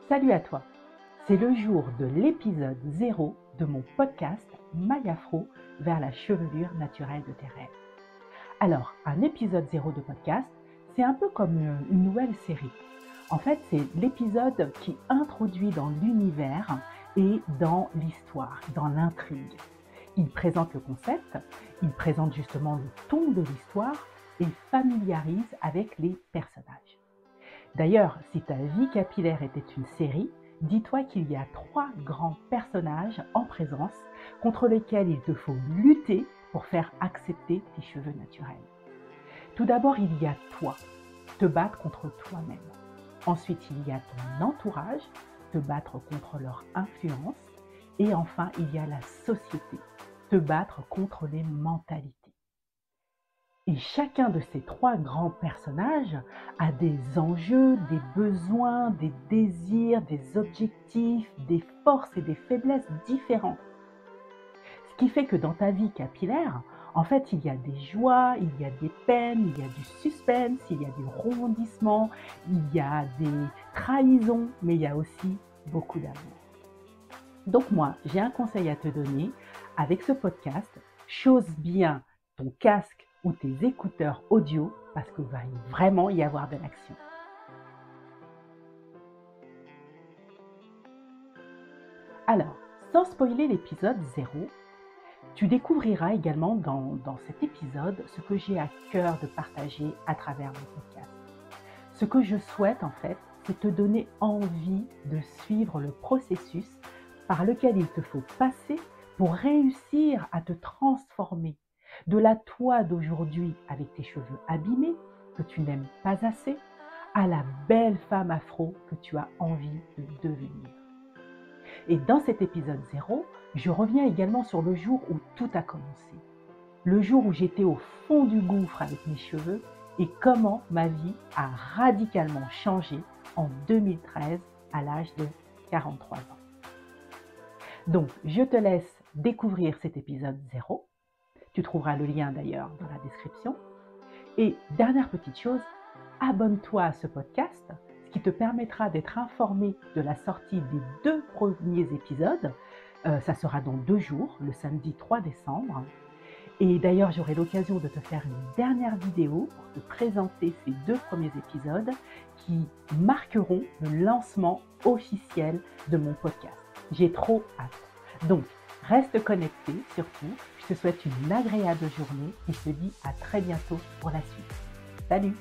Salut à toi, c'est le jour de l'épisode 0 de mon podcast My Afro vers la chevelure naturelle de tes rêves. Alors, un épisode 0 de podcast, c'est un peu comme une nouvelle série. En fait, c'est l'épisode qui introduit dans l'univers et dans l'histoire, dans l'intrigue. Il présente le concept, il présente justement le ton de l'histoire et familiarise avec les personnages. D'ailleurs, si ta vie capillaire était une série, dis-toi qu'il y a 3 grands personnages en présence contre lesquels il te faut lutter pour faire accepter tes cheveux naturels. Tout d'abord, il y a toi, te battre contre toi-même. Ensuite, il y a ton entourage, te battre contre leur influence. Et enfin, il y a la société, te battre contre les mentalités. Et chacun de ces 3 grands personnages a des enjeux, des besoins, des désirs, des objectifs, des forces et des faiblesses différents. Ce qui fait que dans ta vie capillaire, en fait, il y a des joies, il y a des peines, il y a du suspense, il y a du rebondissement, il y a des trahisons, mais il y a aussi beaucoup d'amour. Donc moi, j'ai un conseil à te donner avec ce podcast. Chose bien ton casque ou tes écouteurs audio parce qu'il va vraiment y avoir de l'action. Alors, sans spoiler l'épisode 0, tu découvriras également dans cet épisode ce que j'ai à cœur de partager à travers mon podcast. Ce que je souhaite en fait, c'est te donner envie de suivre le processus par lequel il te faut passer pour réussir à te transformer de la toi d'aujourd'hui avec tes cheveux abîmés que tu n'aimes pas assez à la belle femme afro que tu as envie de devenir. Et dans cet épisode 0, je reviens également sur le jour où tout a commencé. Le jour où j'étais au fond du gouffre avec mes cheveux et comment ma vie a radicalement changé en 2013 à l'âge de 43 ans. Donc, je te laisse découvrir cet épisode 0. Tu trouveras le lien d'ailleurs dans la description. Et dernière petite chose, abonne-toi à ce podcast, ce qui te permettra d'être informé de la sortie des 2 premiers épisodes. Ça sera dans 2 jours, le samedi 3 décembre. Et d'ailleurs, j'aurai l'occasion de te faire une dernière vidéo pour te présenter ces 2 premiers épisodes qui marqueront le lancement officiel de mon podcast. J'ai trop hâte. Donc, reste connecté surtout. Je te souhaite une agréable journée et je te dis à très bientôt pour la suite. Salut!